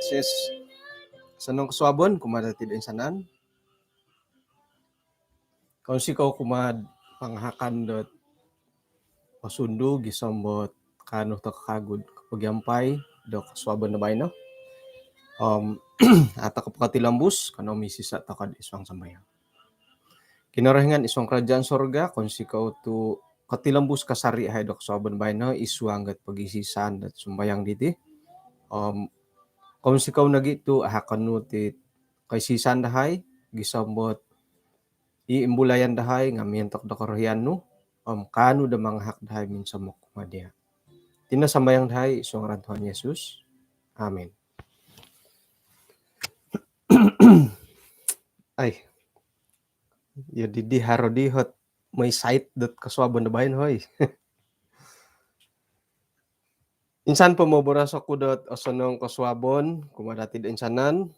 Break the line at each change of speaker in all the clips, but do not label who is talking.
Sis, sanong kaswabon, kumadatid insanan. Kung sikaw kumad panghakan dot pasundo, gisambot kano to kakagod kapagyampay, do kaswabon na bay no? Ata kapakatilambus, kano misisa takad iswang sambayan. Kinarangan iswang kerajaan sorga, kung sikaw to katilambus kasari hay do kaswabon bay no, iswang gat pagisisan at sumbayang diti. Kung sikaw nagito ahakan no ti kay sisan dahay, gisambot iimbulayan dahay nga mientok da karohyan no, kano da mga hak dahay minsan mo kumadya. Tinasambayang dahay isong rantuhan Yesus. Amen. Ay, yun haro dihot may site dot kaswabon na bayan hoy. Insan po mo boras ako dot asanong kaswabon, kumadati da insanan,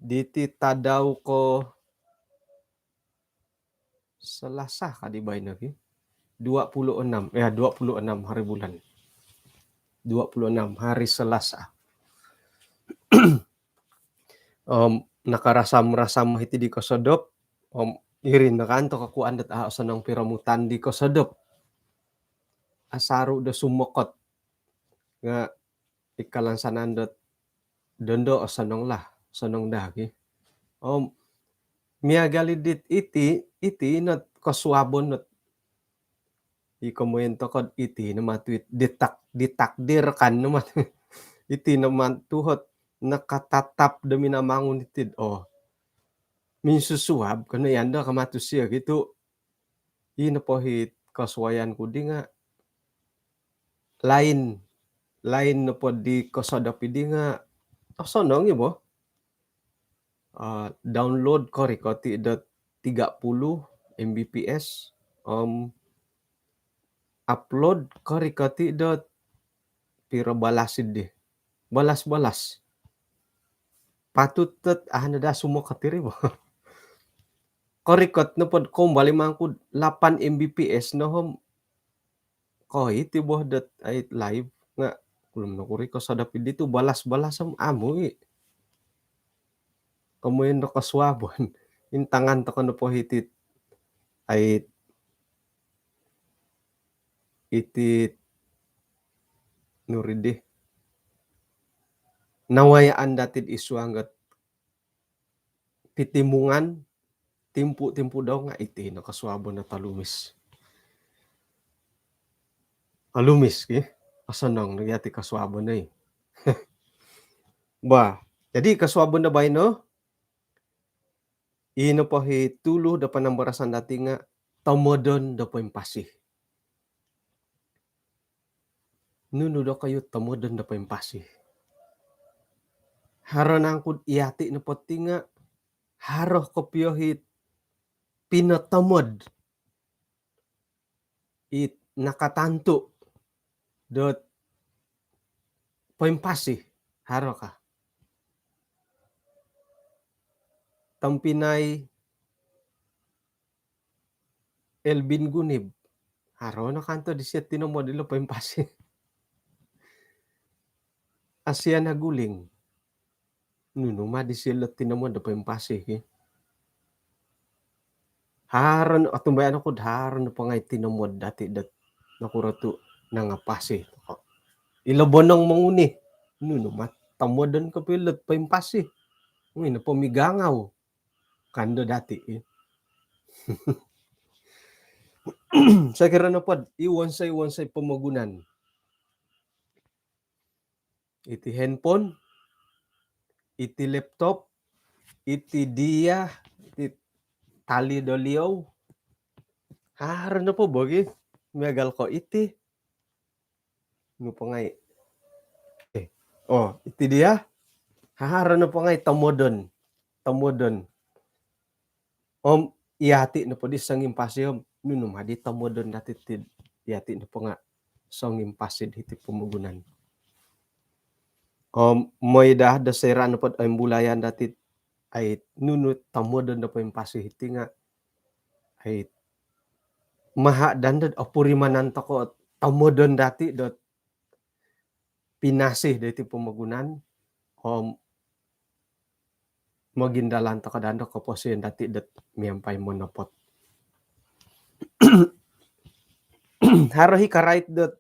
diti tadaw ko Selasa kadibay na ki. 26 hari bulan. 26 hari Selasa. Nakarasam-rasam hiti di kosodop. Irin nakanto kakuan dat asanong piramutan di kosodop. Asaru da sumokot nga ikalansanan dot dondo asanong lah, sanong dagi. Miagalidit iti not kaswabon not ikomento kod iti namatwit ditakdir kan namat iti naman tuhot nakatatap dami namangun itid minsusuab kano yanda kamatusya gitu ina po hit kaswayan ko di nga lain na po di kasadapi di nga sonong ibo download ko ti dot 30 Mbps upload ko ti dot pira balasid di balas patut na da sumo katiri mo korikot no pod kom bali mangkud 8 Mbps no hom ko iti boh dot ay live nga kulum no kuri ko sadapi dito balas-balasam amoy kamuyen no kaswabon intangan to kano po hitit ay iti nuridi nawayaan datid iswanggat pitimungan timpu daw nga iti nakaswabon na talumis ki asanong nagyati kaswabon na ba jadi kaswabon na bay no ino po tulo da panambarasan dati nga tamodon da po impasi nuno daw kayo tamodon da po impasi haro nangkud iyati na po tinga haro kopyo hit pinatamod it nakatanto dot poimpasi haro ka tampinay Elvin Gunib haro na kanto di siya tinomodelo poimpasi Asia na guling. Nuno madisilot tinamod da paimpasih haron atumbayan ako haron na pangay tinamod dati dat nakuratu nangapasih. Ilabonang manguni. Nuno matamodan ka pilot paimpasih. Uy, napamigangaw. Kando dati Saya kira na pod, iwansay pamagunan. Iti handphone, iti laptop, iti dia, iti tali doliaw. Haron na po bagi. Megal ko iti. No pangay. Iti dia. Haron na pangay tamodon. Iyati na po di sang impasyon. Nuno madi tamodon dati iyati na po nga sang impasid iti pamagunan. Moy da sera na po ay bulayan dati ay nuno tamodon na po impasih iti nga ay maha dandad apurimanan to ko tamodon dati dot pinasih dati pamagunan magindalan to kadando ko po siya dati dot miyampay mo na pot. Harohi karait dot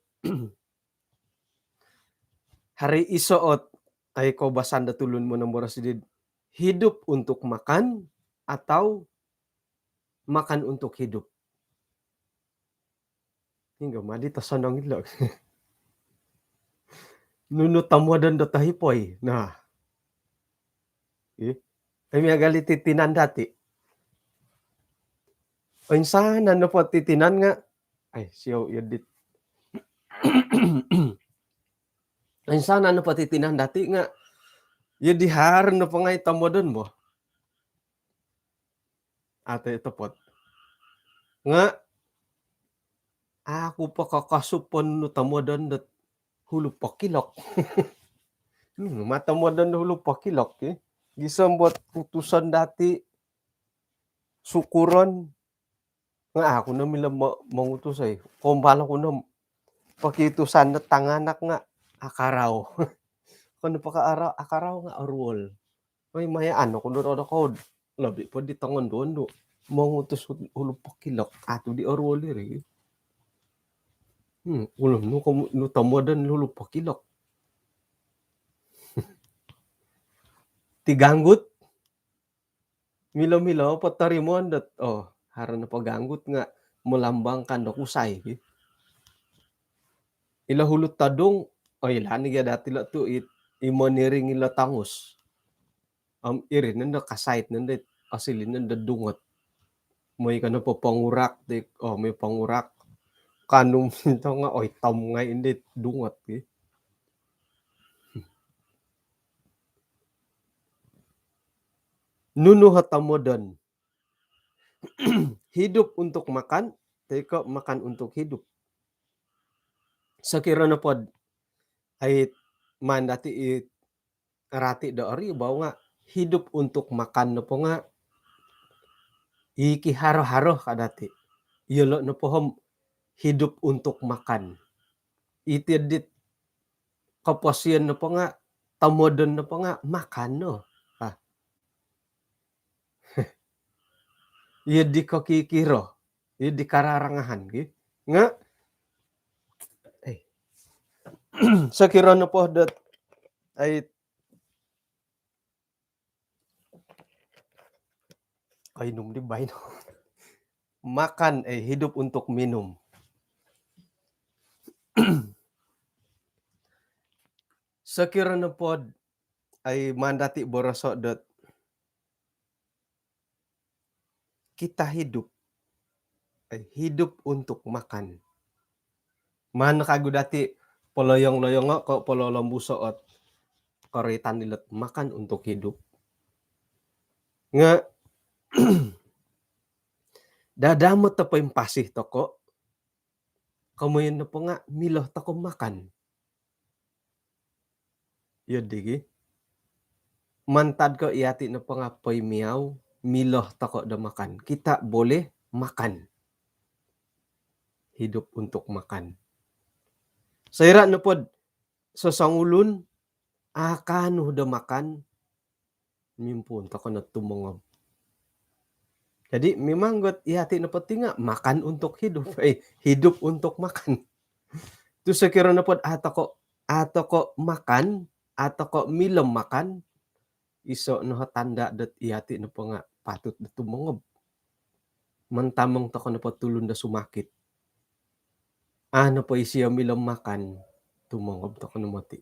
hari isoot ay ko basan da tulun mo ng borasidid. Hidup untuk makan atau makan untuk hidup. Hingga madi tasanong ilog. Nuno tamuadan da tahipoy. Nah. Ay may galit titinan dati. O insana na po titinan nga. Ay, siyaw yun dit. Insana na po titinan dati nga. Yun di haran na po nga itamodon mo. Ate ito po. Nga. Ako pa kakasupon no tamodon dat hulog pakilok. Matamodon na hulog pakilok Gisambot putusan dati sukuron nga ako na mila mangutos ay. Kumbala ko na pakitusan na tanganak nga akaraw. Kano pa ka akaraw nga arwol. May mayaan ako doon ako. Labi po di tangon doon do. Mangutos hulog pakilok. Ato di arwol rin. Ulam no tamodan hulog pakilok. Tiganggut. Milo-milo patarimon dat haran na paganggut nga mulambang kando kusay. Ila hulot tadong ilani ga dati la to imoniring ila tangos. Irin nanda kasait nanda asilin nanda dungot. May kano pa pangurak may pangurak kanum ito nga tam nga hindi dungot Nuno hatamodan. Hidup untuk makan, teko makan untuk hidup. Sa kira na pod ay mandati rati daori bawa nga hidup untuk makan na po nga iki haro-haro kadati. Yolo na po hidup untuk makan. Itidit kaposyan na po nga tamodon na po nga makan no. Yedi ko kikiro. Yedi kararangahan. Nga. Sa kira na po dat ay inom di ba? Makan hidup untuk minum. Sa kira na po ay mandati boroso dat kita hidup hidup untuk makan. Man nakagudati poloyong-loyong ko pololombusoot koritan nilat makan untuk hidup. Nga dadamot ta po yung pasih to ko. Kamuyan na po nga miloh ta ko makan. Yun digi. Mantad ko iati na po nga poy miyaw miloh ta ko da makan. Kita boleh makan. Hidup untuk makan. Sayra na po sa sangulun Kanu da makan, mimpun to kono tumongod. Jadi memang got ihati na penting nga makan untuk hidup, hidup untuk makan. Tu sekiranya pod atau ko makan, atau ko milem makan, iso no tanda det ihati na po nga patut da tumongod. Mentamong to kono po tulon da sumakit. Ano po isiya milem makan, tumongod to kono mo ti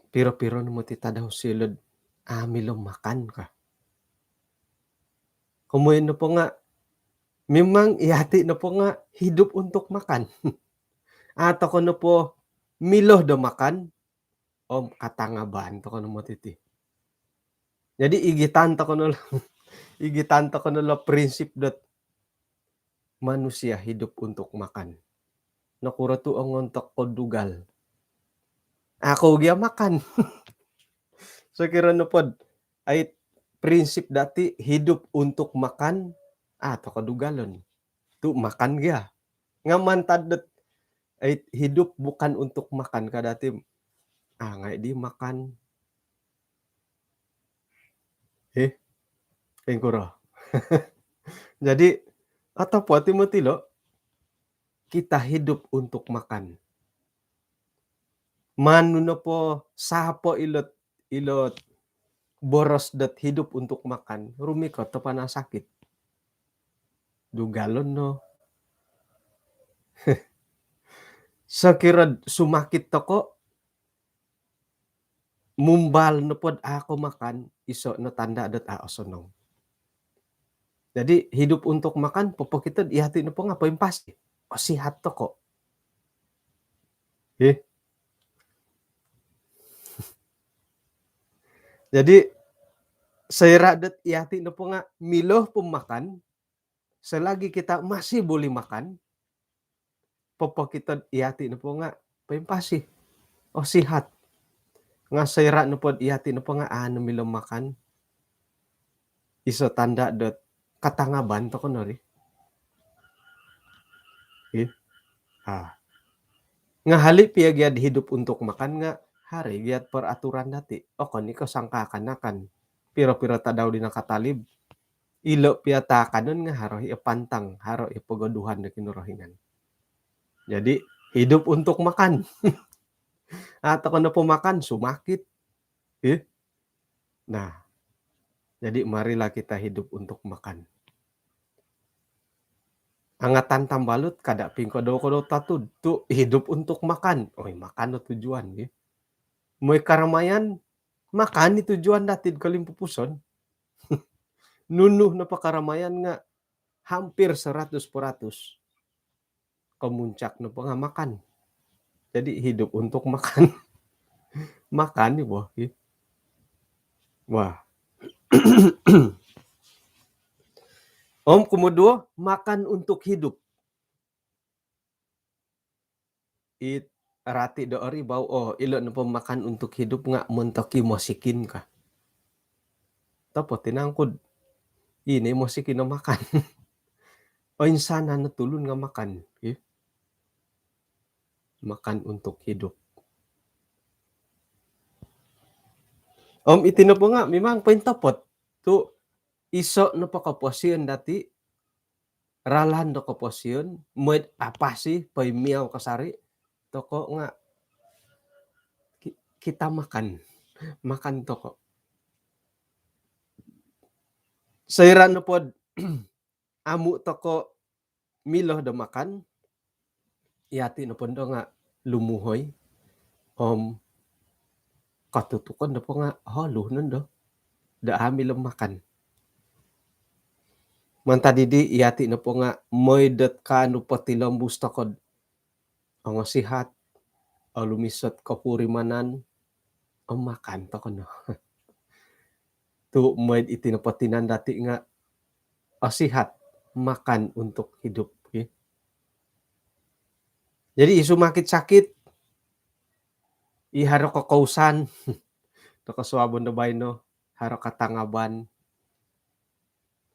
piro-piro no mo ti tadaw silod, milem makan ka. Kumuyen na po nga, memang ihati na po nga hidup untuk makan. Ato ko na po miloh da makan, o katangaban to kono mo ti. Jadi igitan to kono igitan to kono prinsip dat manusia hidup untuk makan. Nakura tu ang ngontok ko dugal. Ako gya makan. So kira no pod ay prinsip dati hidup untuk makan, to kadugalon. Tu makan gya. Nga mantad ay hidup bukan untuk makan kadati nga di makan. Kuro. Jadi atau po ti mo tilo, kita hidup untuk makan. Mano na po sapo ilot boros dat hidup untuk makan, rumikot to panasakit. Dugalon no. Sakirad sumakit to ko, mumbal no pod ako makan, iso no tanda dat osonong. Jadi hidup untuk makan, popo kita ihati no po nga po yung pasti. O sihat to ko. Jadi saya dat ihati no po nga miloh makan, selagi kita masih boleh makan, popo kita ihati no po nga paimpasi o sihat. Nga sayra no pod ihati no po nga milom makan, iso tanda dat katangaban to kono ri. Nga halip ya hidup untuk makan nga hari giat peraturan dati. O kon iko sangka kanakan. Piro-piro tadaw di nakatalib. Ilo piyata kanon nga haro pantang, haro ipogoduhan na kinurohingan. Jadi hidup untuk makan. Atau kono makan sumakit. Nah, jadi marilah kita hidup untuk makan. Angatan tambalut kada pingkodo tatu tu hidup untuk makan. Makan no tujuan Moy karamayan makan ni tujuan datid kalimpupuson. Nunuh na pakaramayan nga hampir 100% kemuncak na nga makan. Jadi hidup untuk makan. Makan ni boh. Wah. Kemudian makan untuk hidup. Rati do ori bau ilo na makan untuk hidup nga mentoki mosikin ka. Tapo tinangkod ini mosikin na makan. Insana na tulun nga makan. Makan untuk hidup. Itino po nga memang paintapot tu iso na pakaposyon dati ralan do kaposyon moed apa sih paimiaw kasari toko nga kita makan toko. Sayran no pod amu toko miloh do makan iati no pondo nga lumuhoy katutukan do po nga luh do da amilom makan. Mantadidi iati no po nga moydet kanu patilombus tokod ang sihat o lumisot kapurimanan o makan to kono. Tu moyd itinapatinan dati nga sihat makan untuk hidup. Jadi isu makit-sakit iharo kakausan to kaswabon na bayno haro katangaban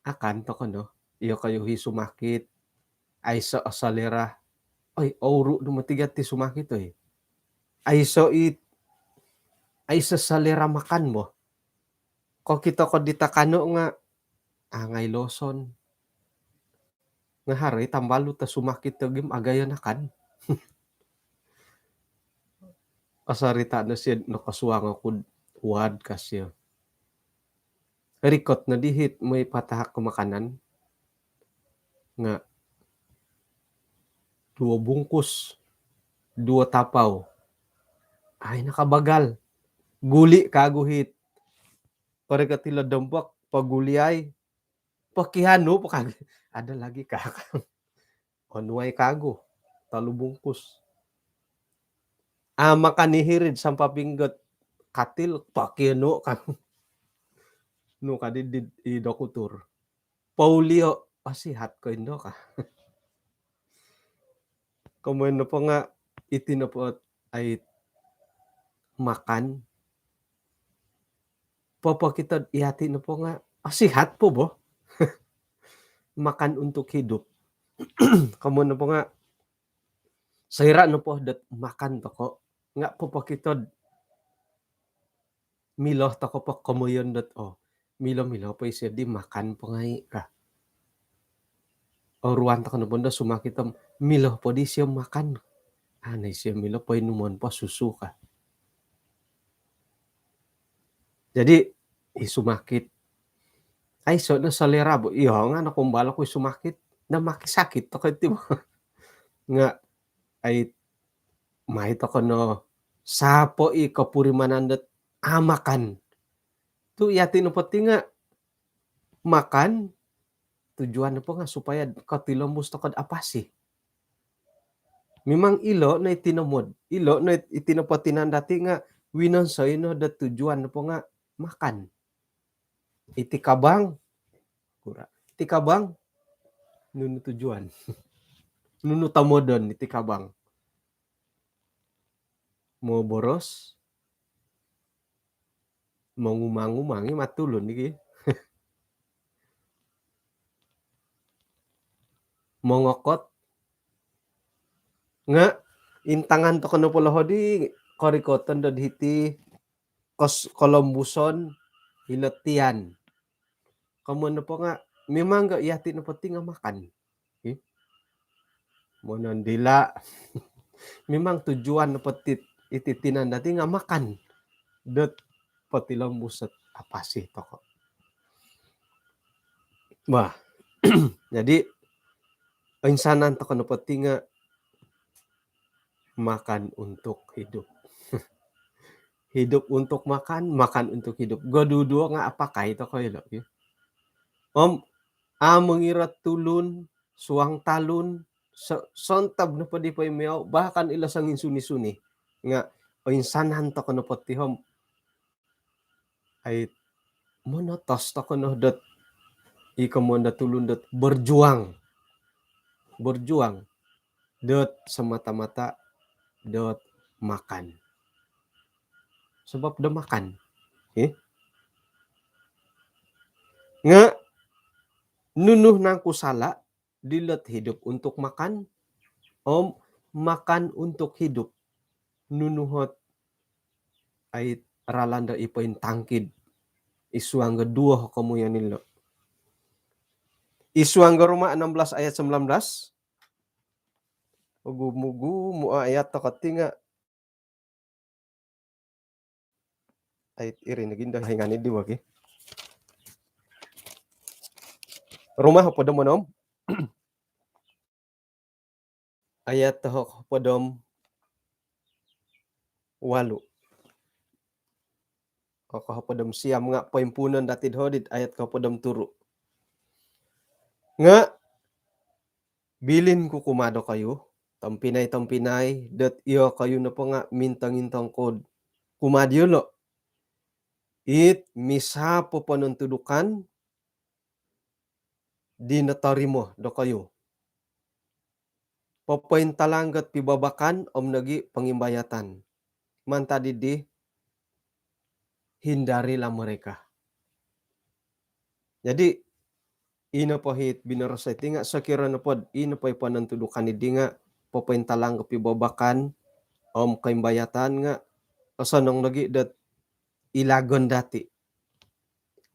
akan to kono iyo kayo sumakit ay sa asalera oru dumatigat ti sumakit ay sa salera makan mo. Ko kita ko ditakano nga angay loson nga hari tambalo ta sumakit tagim agayan akan. Kasarita na siya nakasuwang ako huwad kasya. Rikot na dihit may patahak ko makanan nga 2 bungkus, 2 tapaw. Ay nakabagal. Guli kaguhit. Pare katila dambak paguli ay pakihano pa kag ada lagi ka. Onuay kago 3 bungkus. Makanihirid sampapinggot katil pakino ka no kadidid i dokutur. Paulio pasihat ko indo ka. Kumain na po nga itinapot ay makan. Papakita ihati na po nga pasihat po bo. Makan untuk hidup. Kamu na po nga sayra na po dat makan to ko. Nga po pakitod miloh to ko po kamuyon dat milo po isya di makan po nga ka. O ruwan to ko na po da sumakitam miloh po di siya makan. Anay siya miloh po inumon po susu ka. Jadi isumakit. Ay so na salera bo. Iyo nga nakumbala ko sumakit. Na makisakit to ko ti mo. Nga ay mahit ako no sapo kapurimanandat makan. Tu yati no pati nga makan tujuan na po nga supaya katilombos to kad apasi. Memang ilo na itinamod. Ilo na itinapatinan dati nga winon sa ino da tujuan na po nga makan. Itikabang. Kura. Itikabang. Nuno tujuan. Nuno tamodon itikabang. Mo boros. Mangumang-umangi matulon iki. Mongokot. Nga intangan to kono pala hodi korikoton dad hiti Kolombuson hilatian. Kamu na po nga memang ga yati na pati nga makan. Mo dila. Memang tujuan na pati ititinan dati nga makan. Dot pati lang busat apasi to ko. Wah. Jadi insanan to kono pati nga makan untuk hidup. Hidup untuk makan, makan untuk hidup. Godudua nga apakah ito ko ilo. Mangirat tulun, suang talun, sontab na padi pa imiyaw, bahkan ilasangin suni-suni. Nga, o insanan to kono pati hom, ay monotos to kono dot, ikaw mo na tulun dot, berjuang. Berjuang. Dot semata-mata, dot makan. Sebab dah makan. Nga, nunuh nang kusala, dilat hidup untuk makan, makan untuk hidup. Nunuhot ay ralanda ipain tangkid. Isuang kedua kamu yan nilo. Isuang Roma 16 ayat 19. Mugu mu ayat takati nga. Ayat iri naginda hingani di wagi. Roma podom monom. Ayat tahok podom 8. Kahapodom siam nga paimpunan datid hodit ayat kahapodom turu. Nga bilin ko kumado kayo, tampinay dat iyo kayo na po nga mintang-intang kod. Kumadyo lo. It misa po panuntudukan di natarimo do kayo. Papaintalanggat pibabakan nagi pangimbayatan. Manta di hindarilah mereka. Jadi ina po hit binarasay tinga sakira na pod ina po ipanantudukan ni dinga papaintalang pibabakan kaimbayatan nga asanong lagi dat ilagon dati,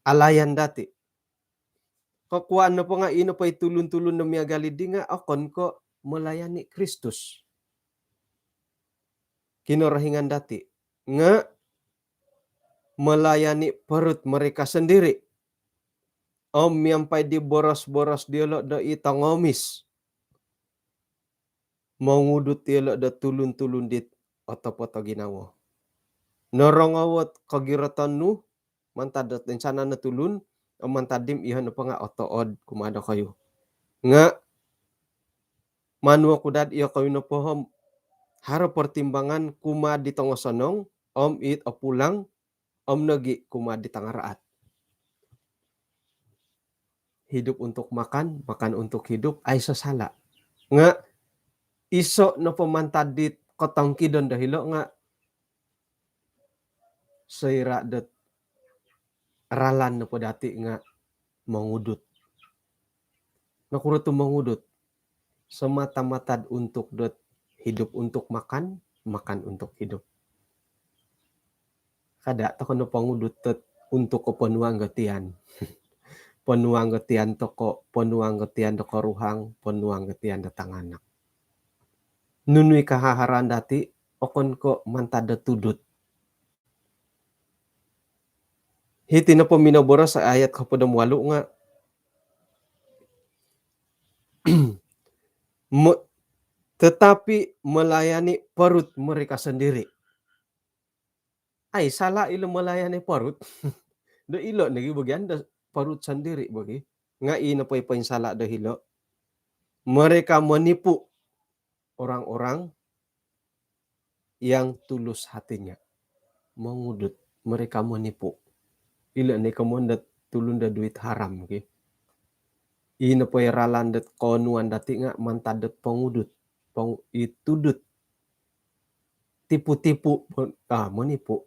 alayan dati. Kakuan na po nga ino pa'y tulon-tulon na miyagali di nga akon ko melayani Kristus. Kinorahingan dati nga melayani perut mereka sendiri. Yang pa'y di boros-boros dialog da itangomis. Mangudut dialog da tulon-tulon dit oto-poto ginawa. Norongawat kagiratan nu mantadat insana na tulun mantadim ihan na pa nga otood kumada kayo. Nga manwa kudad iya kayo na pohom haro pertimbangan kuma di tongosanong it apulang nagi kuma di tangaraat. Hidup untuk makan, makan untuk hidup ay sasala. Nga iso na pamantadit kotangkidon dahilo nga sayra dat ralan na po dati nga mangudut. Nakuruto mangudut. Semata-mata untuk dat hidup untuk makan, makan untuk hidup. Kada to kono pangudut tet untuk kepenuhan getian. Penuang getian toko, penuang getian toko ruhang, penuang getian datang anak. Nunui kahaharan dati, okon ko mantada tudut. Hiti na po minabora sa ayat kapadam walo nga, tetapi melayani perut mereka sendiri. Ay, salah ilo melayani perut. Do ilo nagi bagian da perut sendiri bagi. Nga ino po ipansala da hilo. Mereka menipu orang-orang yang tulus hatinya. Mengudut. Mereka menipu. Ilo ni kamondat tulun da duit haram. Okay? Ino po ralan dat konuan dati nga mantadat pangudut. Itudut. Tipu-tipu. Menipu.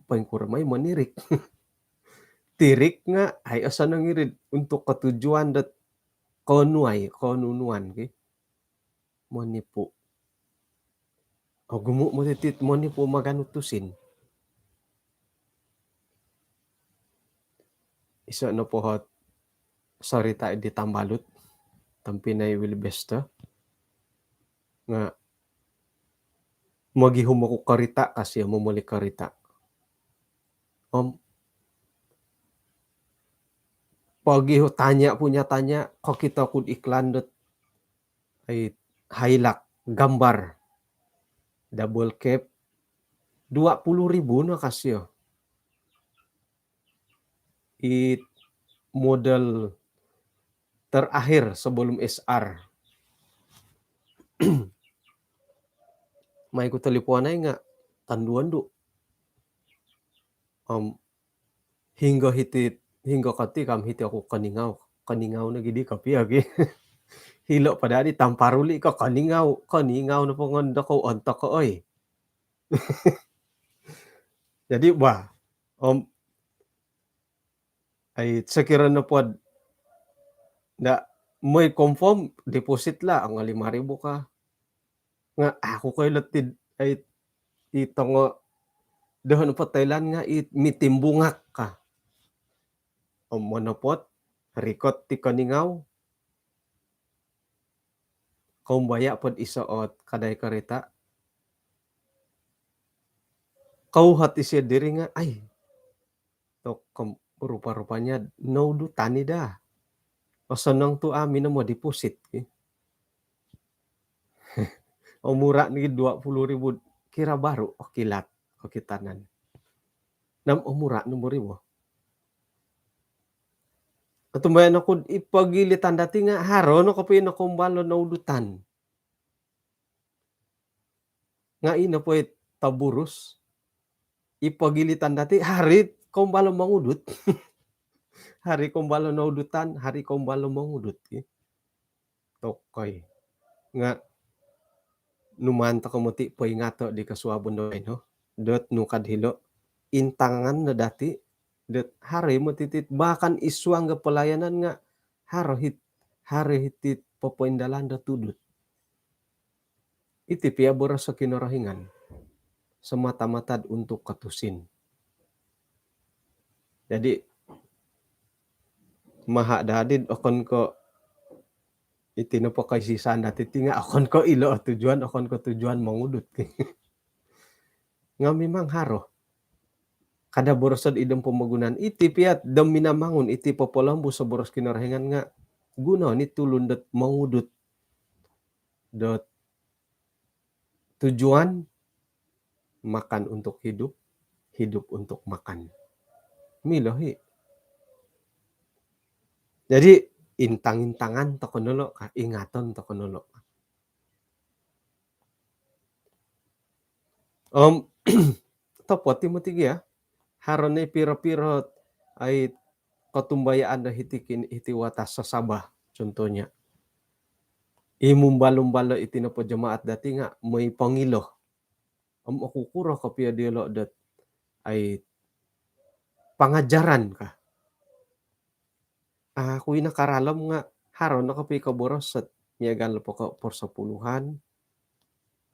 Pangkurmay manirik. Tirik nga ay asa nangirid untuk ketujuan dat konunuan. Okay? Menipu. Gumu mo titit menipu maganutusin. Iso na pohot sarita di tambalut tampinay wilbesta nga magihum ako karita kasi mumuli karita. Pagiho tanya kok kita kud iklan dot ay hailak gambar double cap 20,000 na kasyo. Model terakhir sebelum SR. May ko teleponay nga tanduan do. Hingga kati kam hiti ako kaningaw na gidi kapi agi. Hilo pada di tamparuli ka kaningaw na pangonda ko onta ko oy. Jadi ay sekira na pod na may confirm deposit la ang 5,000 ka. Nga ako kay latid ay itongo dahon pa Thailand nga mitimbungak ka. Monopot rikot ti kaningaw. Kaumbaya pod isoot kaday karita. Kauhat siya diri nga ay to rupa-rupanya no do tani da. Osanang tu amin na mo deposit. Mura ni 20,000 kira baru kilat o kitanan. Nam mura no mo ribo. Katumbayan ako ipagilitan dati nga haro no kapi na kumbalo na udutan. Nga ina po taburus. Ipagilitan dati hari kumbalo mangudut. Hari kumbalo na udutan, hari kumbalo mangudut. Tokoy. Nga numanta kamuti po ingato di kasuabon do no. Dot nukad hilo. Intangan na dati. Dot hari mo titit bahkan iswang ga pelayanan nga hari hitit papoindalan da tudut. iti pia boros sa kinarahingan semata-mata untuk katusin. Jadi maha dadid okon ko iti no po kay sisan dati tinga akon ko ilo tujuan akon ko tujuan mangudut nga memang haro kada borosod idem pamagunan iti piat dem minamangun iti popolambu sa boros kinarahingan nga guna ni tulun dot mangudut dot tujuan makan untuk hidup, hidup untuk makan. Milohi. Jadi intang-intangan to konulo ka ingaton to konulo. Topo ti mo ti ya haron ni piro-piro ay katumbayaan da hitikin iti watas sa Sabah contohnya. Imumbalo-mbalo iti no po jamaat dati nga may pangilo. Makukuro ka pia dilo dat ay pangajaran ka. Kuy nakaralam nga haron na kapi ka boros at miyagan po ka por sa puluhan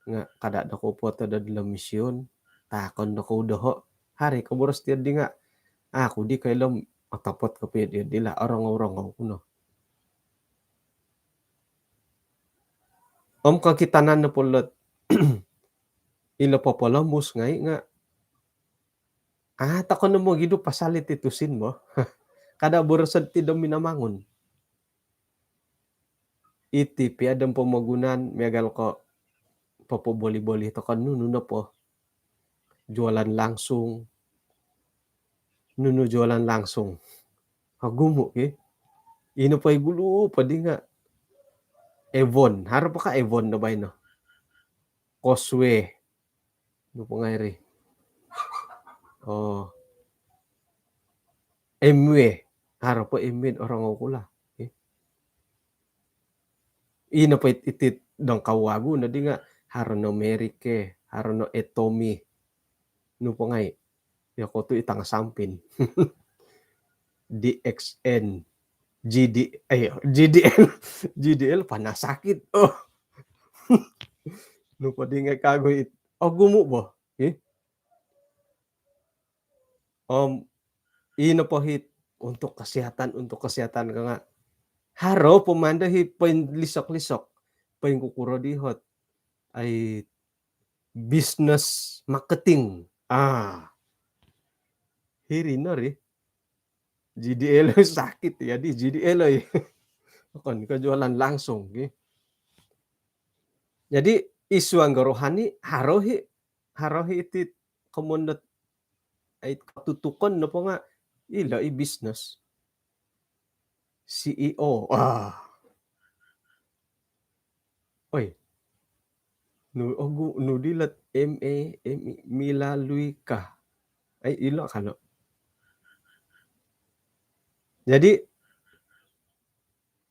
nga kada da ko po ta dadla misyon takon da ko daho hari ka boros ti di nga ako di kay lam matapot ka pia di la orang-orang kuno. Kakitanan na pulot ilo popolambus ngay nga takon na mo gido pasalit itusin mo. Kada borosad ti dam minamangun. Iti piadam pamagunan miyagal ko papoboli-boli to kan nuno na po. Jualan langsung. Nuno jualan langsung. Hagumo ino pa'y gulo pa di nga. Evon. Haro pa ka Evon na ba no? Coswe. Ano po nga rin? Emwe. Haro pa Emwe orang ako la. Ino pa itit dang kawago na di nga haro no Merike, haro no Etomi. No po nga yako to itang sampin. DXN. GDL panasakit. No pa di nga kagoy gumo ba? Ino po hit untuk kesehatan ka nga. Haro pumanda pain lisok-lisok pain kukuro dihot ay business marketing. Hiri na rin. GDL sakit ya di GDL ay kon kajualan langsung. Jadi isu ang rohani harohi iti komunot ay katutukon no po nga ila i business. CEO. Oy. No dilat MA milalui ka. Ay ilo kano. Jadi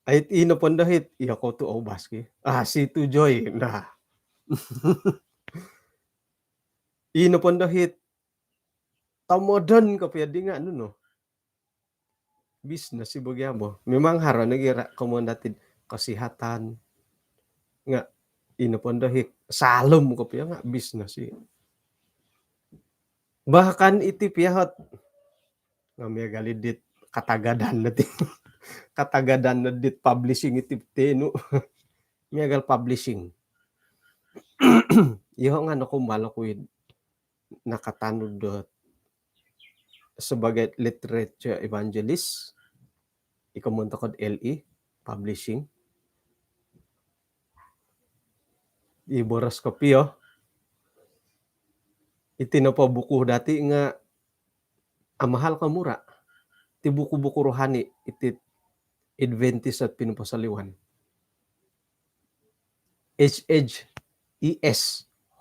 ay ino pondahit ko to baski. Si tu Joy na. Ino pondahit tamodan ka pwede nga no. Business si Bogyamo. Memang haro nagira komundatid kesehatan nga ino pondahit salom ko pia nga business Bahkan iti piyahot nga miya galidit katagadan natin. Katagadan na dit publishing iti teno. Miyagal publishing. Iho nga no kumbalo ko nakatanod dot sebagai literature evangelist ikamunta kod LE publishing iboras ko piyo itinopo buku dati nga mahal ka mura ti buku-buku rohani iti Adventist at pinupasaliwan HHES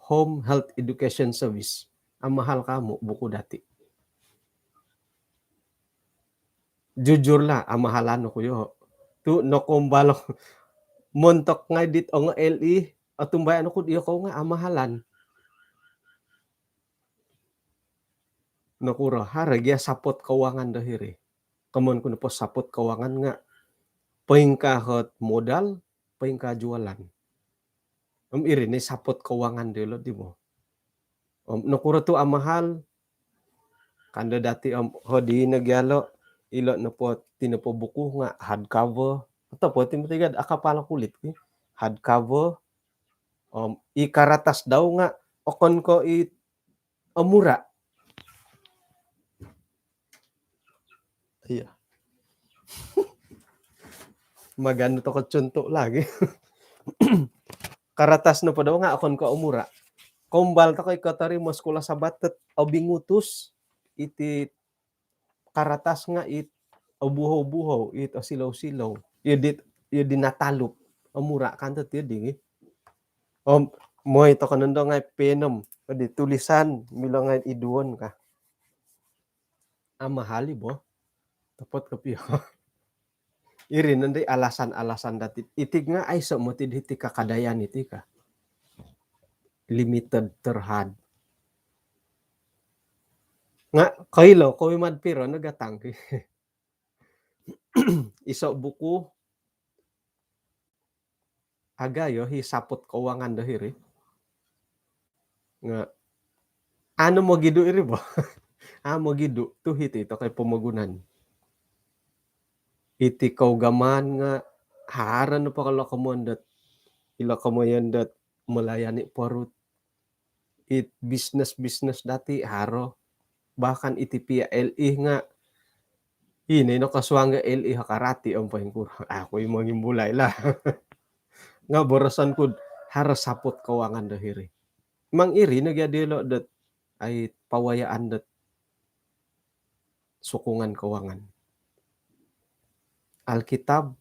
Home Health Education Service ang mahal ka mo buku dati jujur la ang mahalan ko yo tu no kumbalo montok nga dit o nga LE at tumbay ano ko diyo ko nga ang mahalan nakura haragya sapot kawangan dahiri kamon ko na po sapot kawangan nga paing kahot modal paing ka jualan Iri ni sapot keuangan delo di mo. Nukuro tu mahal kanda dati hodi nagyalo ilo na po tinapo buku nga hardcover. Ito po timatigad akapala kulit hardcover ikaratas daw nga okon ko mura. Iya. Magano to ko tsunto lagi. Karatas na po daw nga akon ko umura. Kombal ta ko'y katari mo skula sa batet o bingutos iti karatas nga buhaw-buhaw it o silaw-silaw. Yun natalop. Mura kanto ti dingi. Mo ito kanundo nga penom. Pwede tulisan milo nga iduon ka. Mahali bo. Tapot kapiyo. Iri nanday alasan-alasan dati. Itig nga ay sa mo tidhiti kakadayan iti ka. Limited terhad. Nga kailo ko'y madpiro nagatang iso buku agayo hisapot keuangan dahiri nga ano mo gidu iri bo mo gidu tuhit ito kay pamagunan iti kaugaman nga haran pa kala kamondat ila kamayandat melayani parut business dati haro bahkan iti PLE nga ini no kaswanga LE hakarati ang pahingkuro ako yung mga imbulay la nga borosan kud haras sapot keuangan dahiri mang iri nagyadilo dat ay pawayaan dat sukungan keuangan Alkitab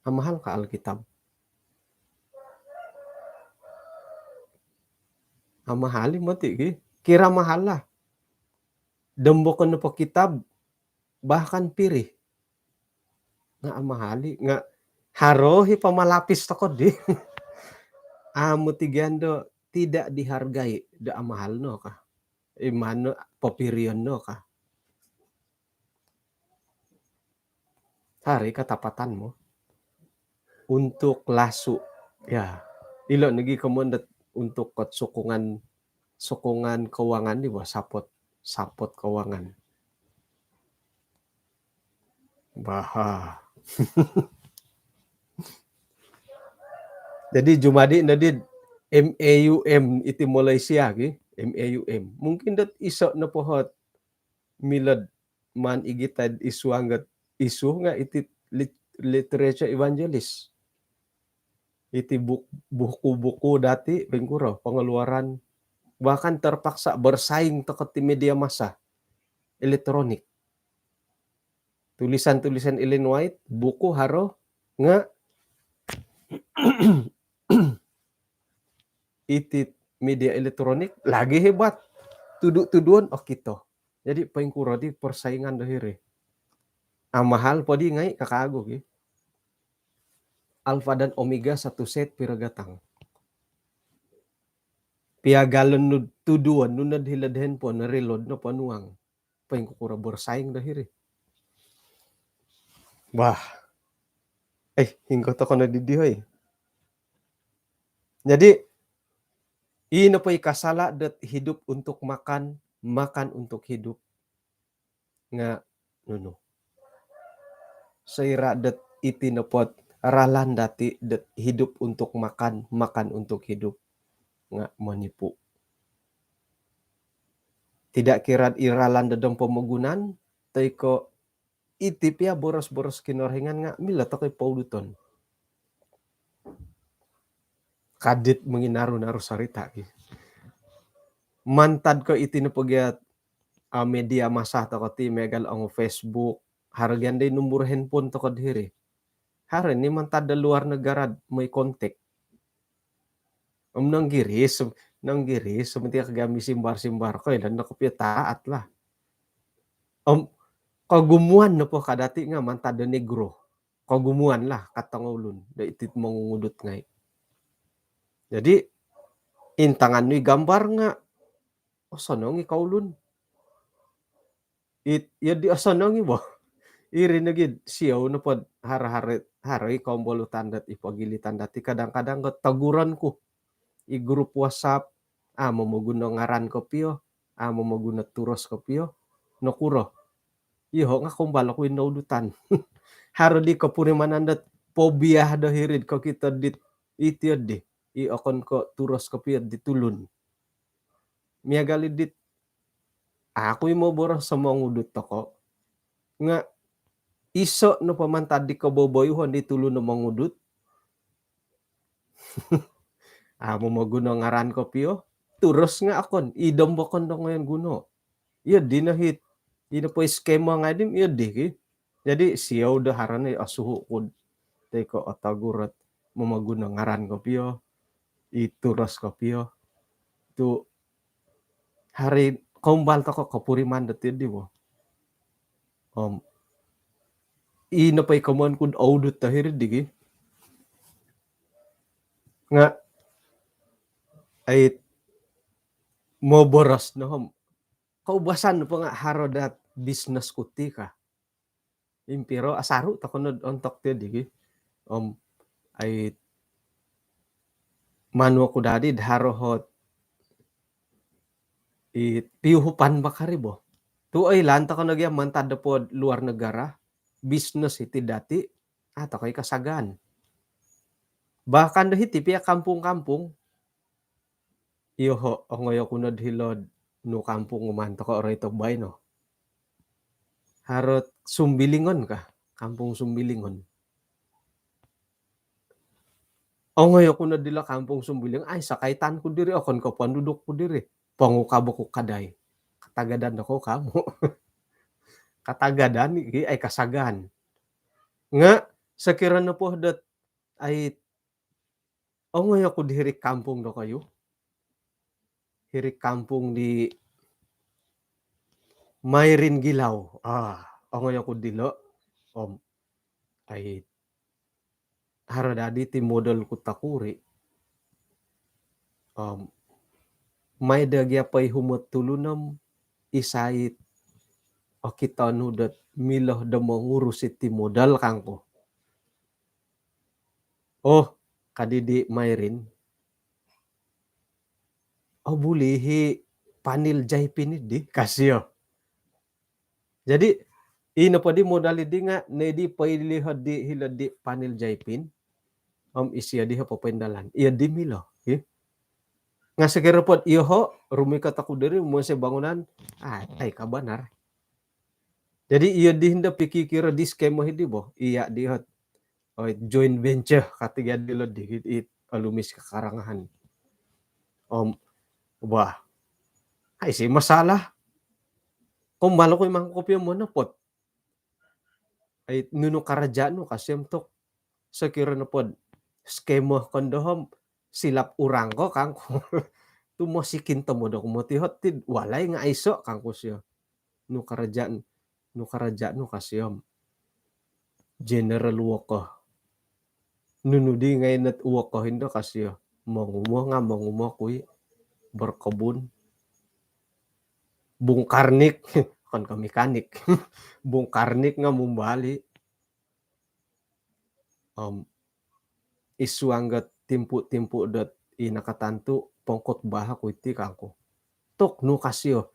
mahal ka Alkitab mahali mo ti kira mahal lah dembo ko po kitab bahkan piri nga mahali nga harohi pamalapis to ko di mutigando tidak dihargai da mahal no ka imano papirion no ka hari katapatan mo untuk lasu ya ilo nagi kamondat untuk kot sukungan keuangan di bawah sapot keuangan baha jadi jumadi nadid MAUM iti Malaysia MAUM mungkin dat iso na pohot milad man igitad isuangat isu nga iti literature evangelist iti buku-buku dati bengkuro pengeluaran bahkan terpaksa bersaing teket ti media massa elektronik tulisan-tulisan Ellen White buku haro nga iti media elektronik lagi hebat tuduan kito jadi pengkuro di persaingan dahiri mahal po di ngay kakago Alpha dan Omega satu set piragatang piagalon no tuduan no nadhiladhen po na reload no panuang pengkuro bersaing dahiri wah hinggo to ko na didihoy jadi ino po ikasala dat hidup untuk makan untuk hidup nga nuno saira dat itinopot ralan dati dat hidup untuk makan untuk hidup nga manipu tidak kira iralan dadong pemagunan tay ko itip ya boros-boros kinorhingan nga mila to kay pauluton kadit manginaru-naru sarita mantad ko itinapagyat media massa to ti megal ang Facebook haragyan day number handphone to ko diri haran ni mantad da luar negara may kontak nanggiris sementia kagami simbar-simbar ko ilan nakapya taat lah kagumuan na po kadati nga mantad da negro kagumuan lah katangulun da itit mangungudot ngay jadi intangan ni gambar nga sanong ikaulun di asanong ibo iri nagid siyaw na pod hara ikaw bolutan dat ipagilitan dati kadang-kadang taguran ko i-grup WhatsApp, momoguno ngaran ko piyo, momoguno turos ko piyo, no kuro. Iho nga kumbalo ko inudutan. Haro di ko purimanandat pobia do hirid ko kita dit itiod di. Iokon ko turos ko piyo ditulun. Miagali dit ako mo boros sa mga udut ko. Nga iso no pamantad di ko boboyuhon di tulun no mga udut. Momoguno ngaran ko piyo. Turos nga akon. Idombo kon do ngayon guno. Iya di na hit. Di na po skema nga din. Iya di ki. Jadi siyaw do haran ay asuho ko. Teko otagurat. Momoguno ngaran ko piyo. Ituros ko piyo. Tu hari kumbal to ko kapuriman dati di mo. Ino pa'y kaman kud audut tahir di nga ay mo boros no kaubasan pa nga haro dat business kuti ka impiro asaru ta kunod ontok ti di ay manu ko dadi haro hot piuhupan bakaribo tu ay lanta ko nagya mantad po luar negara business iti dati kay kasagan bahkan dahiti pia kampung-kampung iho ongoyo kunod hilod no kampung umanto ko rito bay no harot Sumbilingon ka kampung Sumbilingon ongoyo kunod dila kampung Sumbilingon ay sakaitan ko diri akon ko pandudok ko diri pangukabo ko kaday katagadan ako kamo katagadan ay kasagan nga sakiran na po dat ay ongoyo ko diri kampung do kayo hiri kampung di Mayrin Gilaw. Ongoy ako dilo. Ay haradadi ti model ko takuri. May dagya pa'y humot tulunam isait o kita nudat miloh da mangurusit ti modal kangko. Kadidi Mayrin. Bulihi panil jay pinidi kasyo. Jadi ino pa di modal di nga nedi pailihod di hilod di panil jaypin isya di papendalan iya di milo nga segera pod iho rumikat ako diri mo sa bangunan ay kabanar jadi iya di hinda pikikira di skema hindi bo iya di hot joint venture katiga dilod di it alumis kakarangahan ay si masalah kung malo ko imang kopya mo na pot ay nuno karajano kasyem tok sakira na pod skema kondohom silap urang ko kang tumosikin tamo do kumotihot tid walay nga iso kang kusyo no karajaan kasyom general woko nunudi ngay nat woko hindo kasyo mangumo kuy berkebun bungkarnik kon ka mekanik bungkarnik nga mumbali isuanggat timpu dot inakatantu pongkot baha ko iti kangko tok no kasyo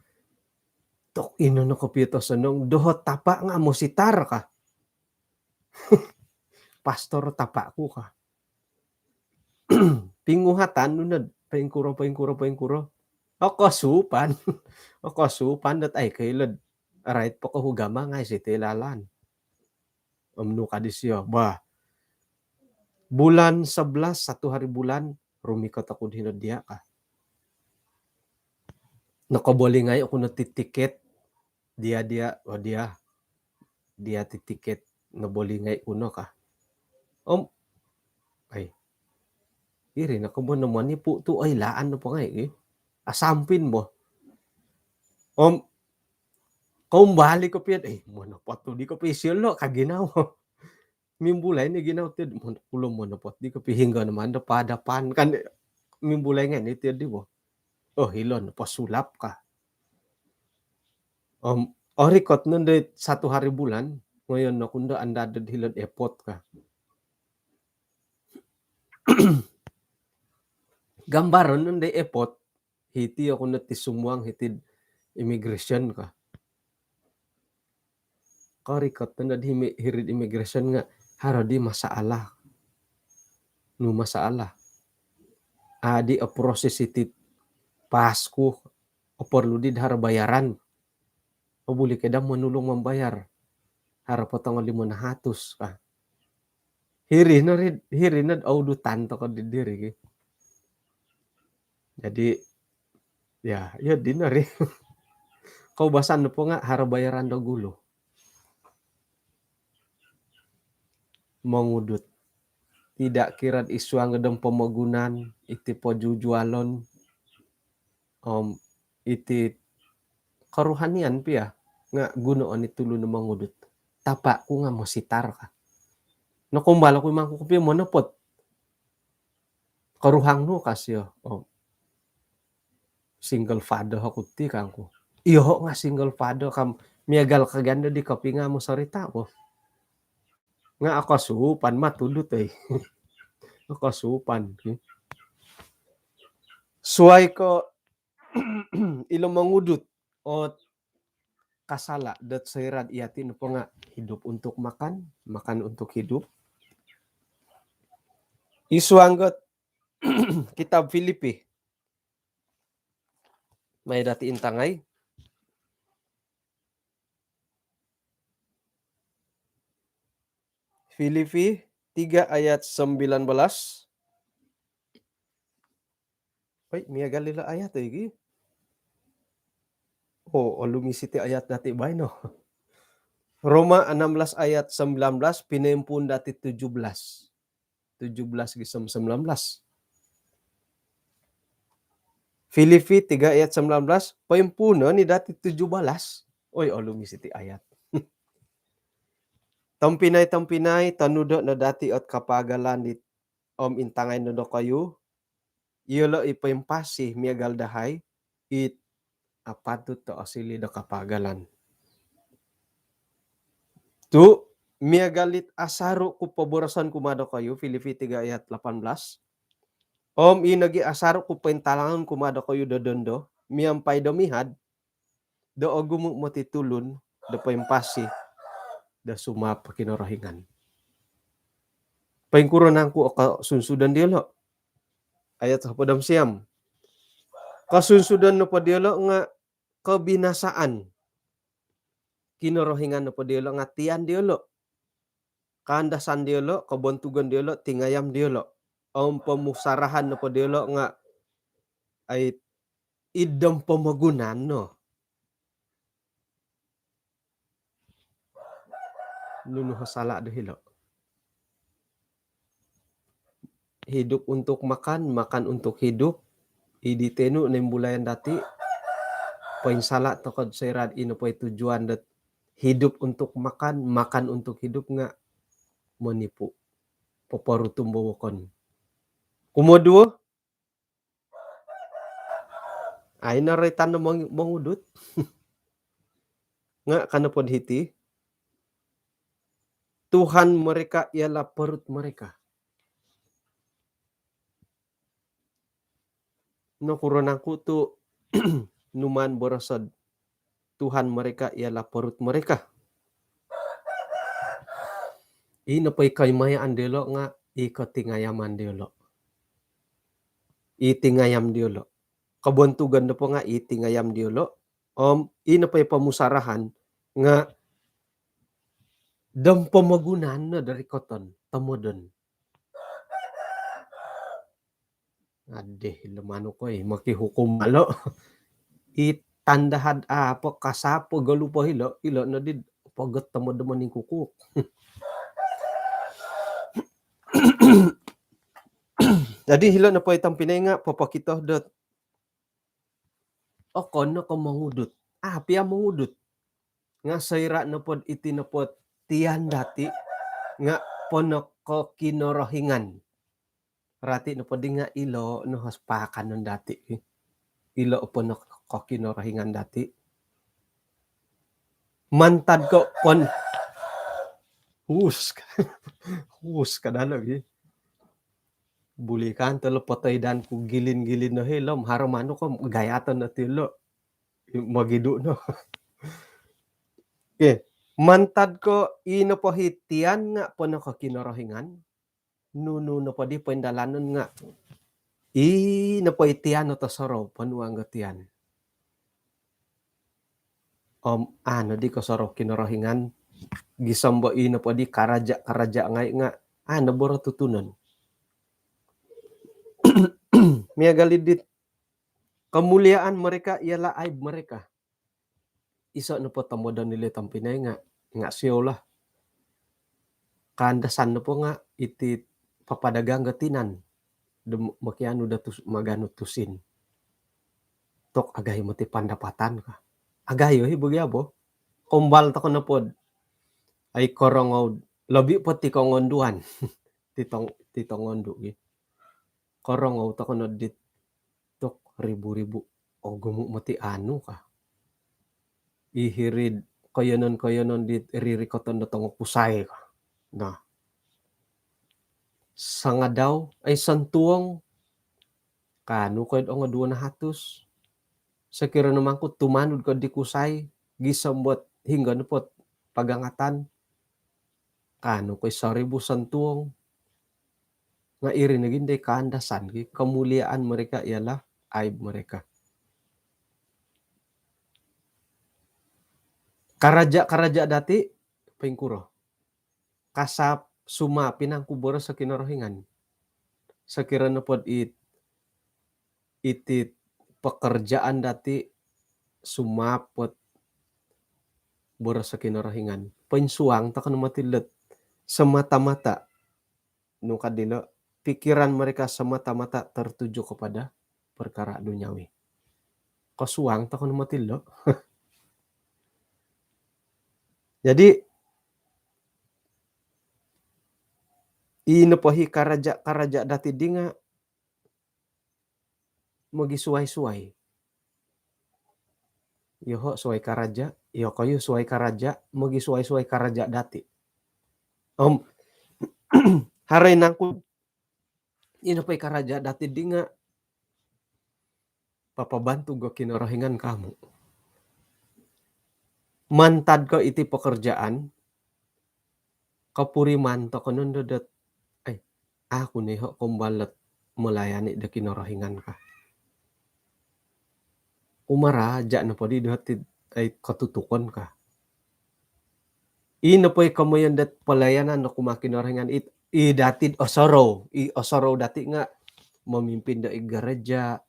tok ino no kopito sanong dohot tapa nga mo sitar ka pastor tapa ko ka pinguhatan nunad paingkuro ako supan dat ay kailod right po ko hugama nga si tilalan no kadisyo bulan 11 satu hari bulan rumikot ako hinod dia ka nakaboli ngay ako natitiket dia titiket naboli ngay uno ka ay iri nakabo naman ni puto ay laan na pa ngay asampin mo kumbali ko piyat mono pato di ko pisyolo kaginaw mimbulay ni ginaw tid ulo mo na pot di ko pihingga naman da padapan kan mimbulay nga ni tid di mo hilon pasulap ka orikot nun de satu hari bulan ngayon na kunda andadad hilon epot ka Gambaron nun day epot, hiti ako na ti sumuang hitid immigration ka. Karikot na hirid immigration nga, haro di masalah. No masalah. Adi a proses iti Pasko, o perludid haro bayaran. O buli kedam manulong membayar. Haro potong 500 ka. Hiri na audutan to ka didiri. Jadi, ya di na rin. Kaubasan na po nga, haro bayaran daw gulo. Mangudut. Tidak kirat isu ang gadang pamagunan, iti po jujualon, iti karuhanian piya, nga gunoon itulo na mangudut. Tapa ko nga masitar ka. Nakumbala ko yung mga kukupi mo napot. Karuhang no kasyo. Single father ako ti kang ko. Iyo nga single father kam miagal kaganda di kapi nga mo sarita ko. Nga ako supan matulot eh. Ako supan. Suway ko ilo mangudut o kasala dat sayrad iatin po nga hidup untuk makan, makan untuk hidup. Isuanggot kitab Filipi. May dati intangay. Filipi 3 ayat 19. Ay, miyagal nila ayat eh. Lumisiti ayat dati ba no? Roma 16 ayat 19, pinempun dati 17. 17 gisam 19. Filipi 3 ayat 19, paimpuno ni dati 17. Lumisiti ayat. Tampinay tanudo na dati at kapagalan ni intangay no do kayo. Iyolo ipaimpasi miyagal dahay it apatut to asili do kapagalan. Tu miyagalit asaro ku paborasan kumado kayo, Filipi 3 ayat 18. Inagi asaro ku paintalangan kumado kayo dodondo, miyampay domihad, do ogumu matitulun, do paimpasi, do sumapa kinarahingan. Paingkuronan ku o sunsudan dialo. Ayat 10 siyam. Kasunsudan no padialo nga kabinasaan. Kinarahingan no padialo nga tiyan dialo. Kandasan dialo, kabontugan dialo, tingayam dialo. Pamusarahan no padialo nga ay idam pamagunan no. Nuno hasala dahilo. Hidup untuk makan, makan untuk hidup. Iditenu nembulayan dati. Painsala tokod sayrad ino po tujuan dat hidup untuk makan, makan untuk hidup nga manipu. Paparutum bawakon. Kumoduo, ay naritan na mangudut. Nga kanapod hiti. Tuhan mereka ialah perut mereka. No kuronangku tu numan borosod. Tuhan mereka ialah perut mereka. Ino pa'y kaymayaan diolo nga ikatingayaman diolo. Itingayam diolo. Kabuntugan na po nga itingayam diolo. Ino pa'y pamusarahan nga dam pamagunan na dari koton tamodon. Ade, lamano ko makihukom malo. Itandahad apa kasapo galupa hilo na did pagat tamodaman ning kukuk. Jadi hilo na po itang pinay nga papakito dot. Kono ko mangudut. Pia mangudut. Nga sayra na po itinapot tiyan dati nga pono ko kinorohingan. Rati no pwede nga ilo no haspakan nun dati. Ilo po no kinorohingan dati. Mantad ko pon hus ka dalag Bulikan telepotay dan ku gilin-gilin na hilom haramano ko gayatan na tilo magidu no. Ke mantad ko inapahitian nga pono ka kinarahingan nuno na padi pendalanon nga napahitian no tasaro panuang gatian. Ano di ko saro kinarahingan gisamba ina padi karaja ngay nga naboro tutunan. Miagalidit kemuliaan mereka ialah aib mereka. Isa na po tamodan nila tampinay nga siyolah. Kandasan na po nga iti papadagang gatinan. Makiano da magano tusin. Tok agay mo ti pandapatan ka. Agayo hibugyabo. Kumbal ta ko na pod. Ay korongaw. Labi po ti kongonduan. Titongondo. Korongaw ta ko na dit. Tok ribu-ribu. O gumu mo ti ano ka. Ihirid. Kayanon dit iririkoton na tong pusay ka. Na. Sanga daw ay santuong kano ko'y nga duwa na hatos. Sa kira naman ko tumanod ko di kusay gisambot hingga pot pagangatan. Kano ko'y saribu santuong nga iri naging day kaandasan kamuliaan mereka ialah aib mereka. Karaja dati pengkuro. Kasap suma pinangkuboro sa kinarahingan. Sa kira na pod iti pekerjaan dati sumapot boro sa kinarahingan. Pensuang ta kanu matilet semata-mata nung kadilo pikiran mereka semata-mata tertuju kepada perkara duniawi. Kasuang ta kanu matilo. Jadi inapahi karaja dati dinga magisuway-suway. Yoho suway karaja, yo kayo suway karaja, magisuway-suway karaja dati. Haray nangku inapahi karaja dati dinga papabantu go kinarahingan kamu. Mantad ko iti pekerjaan kapuriman to kanon dadat ay ako neho kumbalat melayani da kinarahingan ka. Umara ja na podi dati ay katutukon ka. Inapoy kamayan dat pelayanan no kumakinorahingan datid osoro dati nga memimpin da gereja,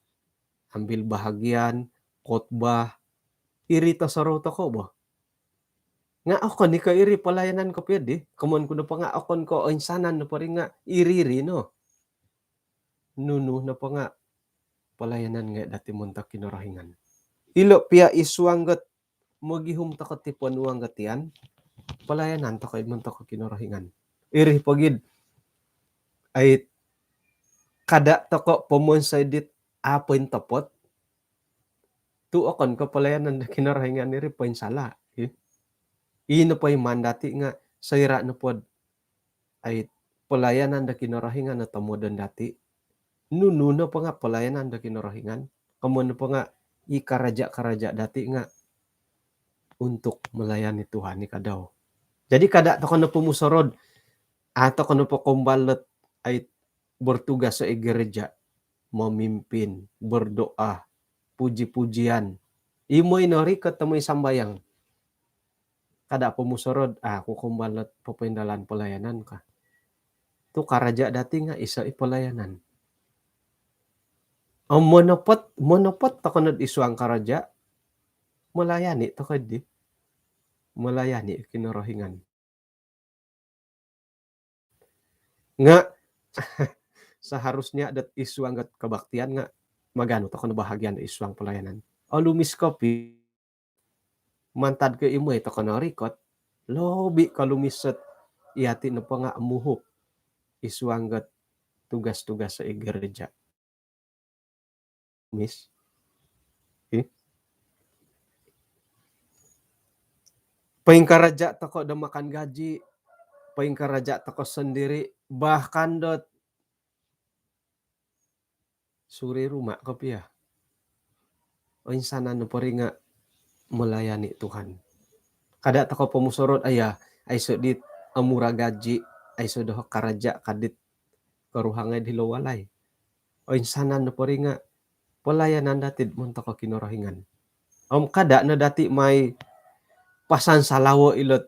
ambil bahagian, khotbah, irita saro to ko ba? Nga ako ni ka iri pelayanan ko pwede. Kamon ko na pa nga akon ko insanan na pa rin nga iriri no. Nuno na pa nga pelayanan nga dati munta kinarahingan. Ilo pia iswanggat magihum takot ti panuang gatian. Pelayanan to kay munta ko kinarahingan. Iri pagid ay kada toko pumonsay dit apoy tapot. Tuokon ko pelayanan na kinarahingan iri pa sala. Ino pa mandati nga sayra na pod ay pelayanan da kinarahingan na tamodan dati. Nuno na pa nga pelayanan da kinarahingan. Kamu na pa nga ikaraja dati nga untuk melayani Tuhan ni kadaw. Jadi kada to kono pumusorod ato kono po kumbalot ay bertugas sa gereja, memimpin, berdoa, puji-pujian. Imoy nori katamoy sambayang. Kada pumusorod ako kumbalot papendalan pelayanan ka. Tu karaja dati nga isa pelayanan. Ang monopot to kono isuang karaja melayani to kadi. Melayani kinarahingan. Nga seharusnya dat isuang kebaktian nga magano to kono bahagian isuang pelayanan. Lumis kopi mantad ke imo to kono rikot lobi kalumisat iati na pa nga amuhop isuang tugas-tugas sa gereja. Miss? Paingkaraja to ko da makan gaji, paingkaraja to ko sendiri, bahkan dot suri rumah kopi ya. O insanan no pari nga melayani Tuhan. Kada tako pemusorot aya ay sudit amura gaji ay sudah karaja kadit karuhangay di lowalay. O insanan no pari nga pelayanan datid mun tako kinurahingan. Kada na dati may pasan salawo ilot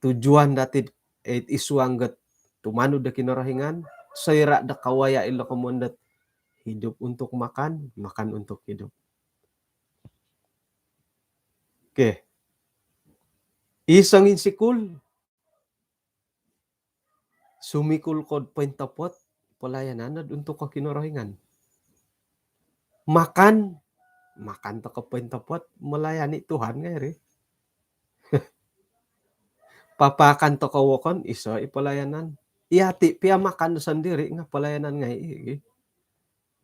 tujuan datid it isuangget tumanud da kinurahingan sayra da kawaya ilo kamundat hidup untuk makan, makan untuk hidup. Oke. Isang insikul sumikul kod pentapot pelayanan untuk kinurahingan. Makan, makan to ka pentapot melayani Tuhan nga ri. Papakan to kawokon iso ipelayanan. Iati pia makan sendiri nga pelayanan nga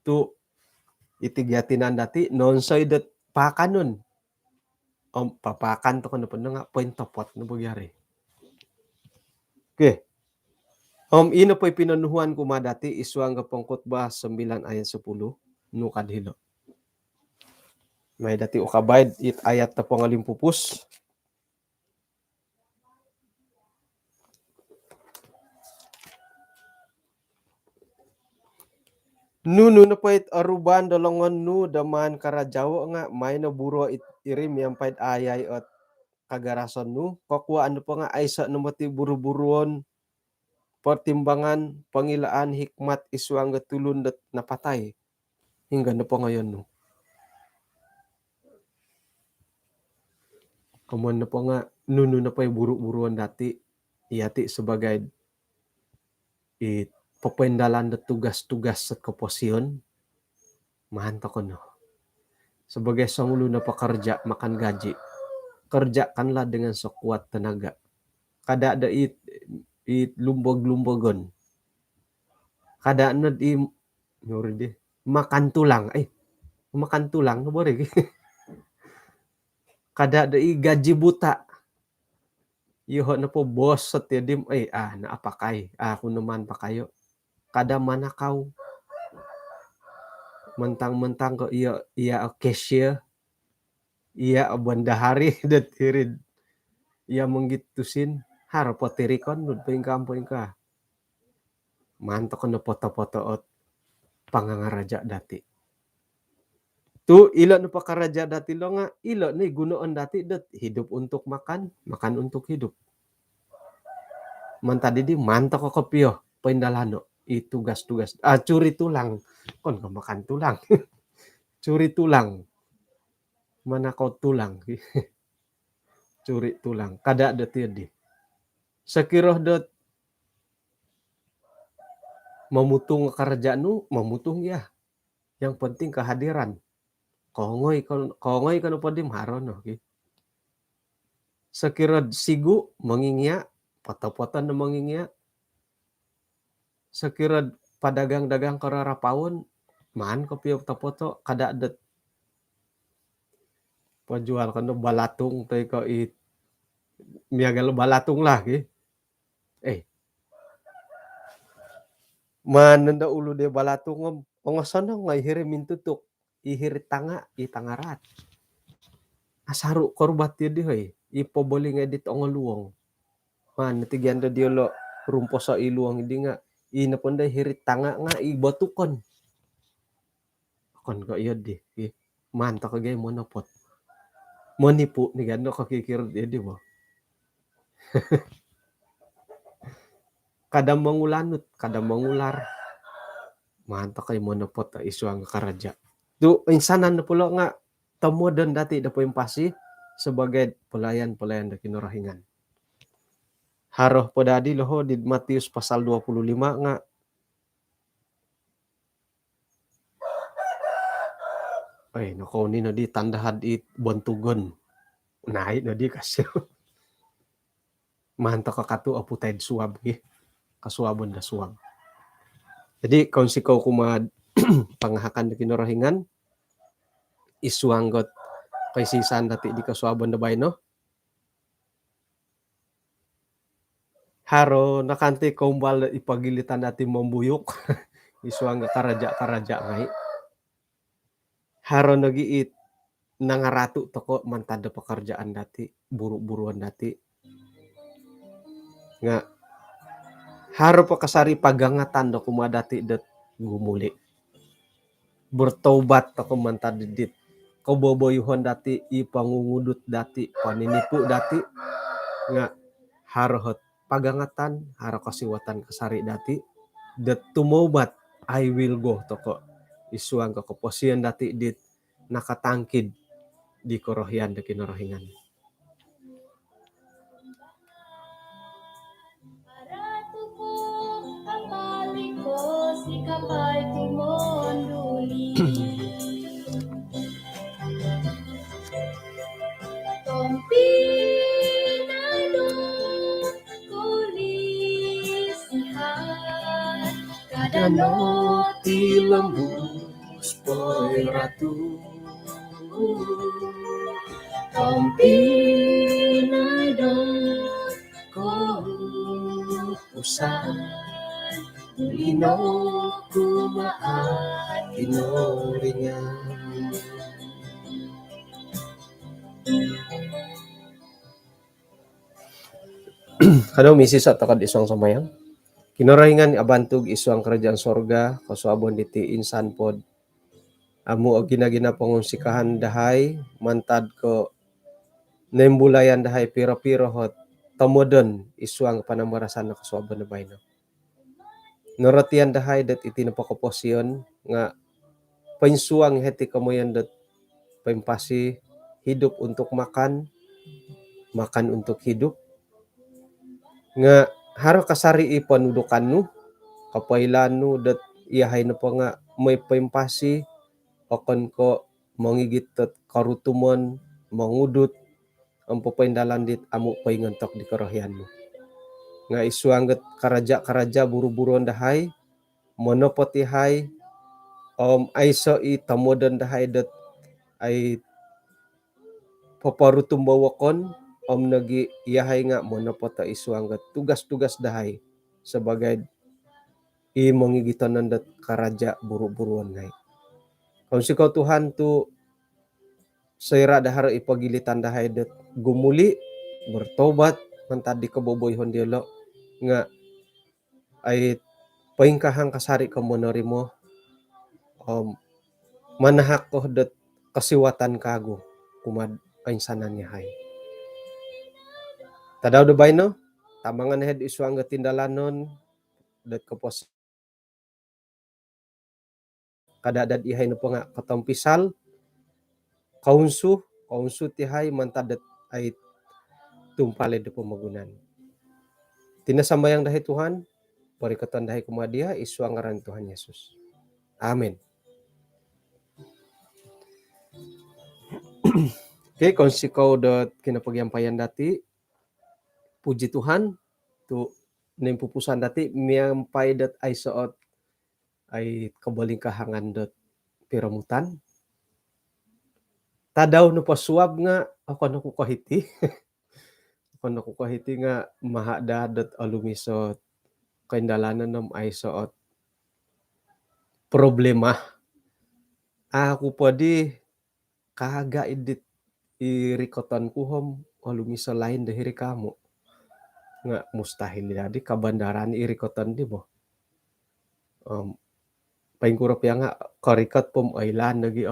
tu itigyatinan dati non soy det pakanon. Papakan to kono pano nga pentapot no bugyari. Okay. Ino po'y pinunuhan ko madati iswang kapong khotbah 9 ayat 10 no kadhilo. May dati ukabayd it ayat ta pangalimpupus. Nuno na pait aruban dolongon nu daman karajawo nga may naburo irim yang pait ayay at kagarason nu kokwa ano pa nga ay sa namati buru-buruon pertimbangan pangilaan hikmat iswang gatulun dat napatay hingga na po ngayon no. Kamuan na po nga nuno na pa'y buru-buruan dati iyati sebagai papendalan da tugas-tugas sa kaposyon mahanta ko no. Sebagai sangulo na pakerja makan gaji kerjakanlah dengan sekuat tenaga. Kada ada it lumbog-lumbogon. Kada na makan tulang. Makan tulang no boleh. Kada ada gaji buta. Iho na po bos sa tiyadim naapakay. Ako naman pa kayo. Kada manakaw. Mentang-mentang ko iya cashier. Iya bandahari dat hirid. Iya menggitusin harapotirikon nud pingkampoy ka. Manto ko na foto-foto ot pangangaraja dati. Tu ilo na pakaraja dati lo nga ilo ni gunoon dati dat hidup untuk makan, makan untuk hidup. Mantadi di manto ko kopyo pendalano tugas-tugas curi tulang kon ka makan tulang. Curi tulang. Mana kau tulang. Curi tulang. Kada dati di. Sekiroh dot memutung kerjaan nu memutung ya. Yang penting kehadiran. Kongoy kan upadim haron no. Sekira sigu mengingya foto-foto na mengingya. Sekira padagang-dagang kararapawon man kopi foto-foto kada adat pajual kan balatung tay ko miagal balatung lah mananda ulo de balatung ongosono ngay hiri mintutuk ihiri tanga itangarat asaru korbat di hoy ipoboli nga dit ongoluong man natigyan da diolo rumpo sa iluang hindi nga inaponda hirit tanga nga ibotukon kon ko iyo di man to kagay monopot monipu ni gano kakikir di mo kada mangulanut kada mangular man to kay monopot isuang karaja tu insanan na pulo nga tamodon dati da po impasi sebagai pelayan-pelayan da kinurahingan. Haroh podadi loho di Matius pasal 25 nga nakoni na di tandahad it bontugon naik na di kasyo manta kakatu aputay suwab kasuwabon na suwab. Jadi kung sikaw kumad pangahakan na kinurahingan isuanggot kay sisan dati di kasuwabon na bay no haro nakanti kumbal ipagilitan natin mambuyok isuang karaja-karaja ngay haro nagiit nangaratu toko mantada pekerjaan dati, buru-buruan dati, nga haro pakasari pagangatan do kumadati det gumuli. Bertobat toko mantadidit. Kaboboyuhon dati, ipangungudut dati, paninipu dati, nga harohot pagangatan, haro kasiwatan kasari dati, det tumobat, I will go toko. Isuang kakoposian dati dit nakatangkid di korohian da kinorohingan.
Danau ti lembus poe ratu Kampinay don ko usan Lino kumaan kinoringan
Kano misis at takad isang samayang. Kinorahingan abantog isuang kerajaan sorga, kasuabon diti insan pod. Amu o ginagina pangonsikahan dahay, mantad ko nembulayan dahay piro-piro hot, tamodon isuang panamarasan na kasuabon na bayno. Noratian dahay dat iti napakoposyon nga painsuang heti kamoyan dat paimpasi hidup untuk makan, makan untuk hidup. Nga haro kasari ipanudukan no, kapailan no, dat iyahay na pa nga may paimpasi, okon ko mangigit at karutumon, mangudut, ang papaindalan dit amu paingantok di karohyan mo. Nga isuanggat karaja buru-buruan dahay, monopotihay, aiso itamodan dahay dat ay paparutumbawakon, nagi iyahay nga monopota isuanggat tugas-tugas dahay sebagai mangigitan nandat karaja buru-buruan ngay. Kung sikaw Tuhan tu sayra dahar ipagilitan dahay dat gumuli, bertobat, mantad di kaboboyhon dielo, nga ay paingkahang kasari ka monori mo, manahak ko dat kasiwatan kago, kumad ainsanan niya hay. Tadaw do bay no? Tamangan head isuang tindalanon, dat kapos kadadad ihay no po nga katampisal, kaunsu tihay mantadat ay tumpalid po magunan. Tinasambayang dahi Tuhan, parikatan dahi kumadia, isuang ngaran Tuhan Yesus. Amen. Okay, kung sikaw dot kinapagyampayan dati, puji Tuhan, tu nimpupusan dati, miyampay dat ay soot ay kabaling kahangan dot piramutan. Tadaw no pasuab nga, ako nakukahiti. Ako nakukahiti nga mahada dot alumisot kaindalanan nam ay soot problema. Ako pa di kaga idit irikotan ko hom alumisa lain dahiri kamo. Nga mustahil dadi kabandaran irikotan di mo. Paingkurap ya nga karikat pom ailan lagi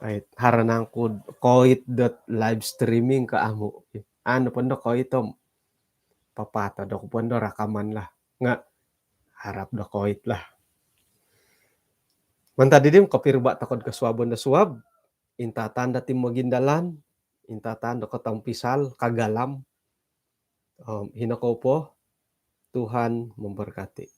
ay haranang ko koit dot live streaming ka amo. Ano pa no koit papata do ko pondo rakaman lah. Nga harap do koit lah. Mantadi dim kapirba takod kasuabon na suab. Intatan dati magindalan. Intatan do katampisal kagalam. Hinako po Tuhan memberkati.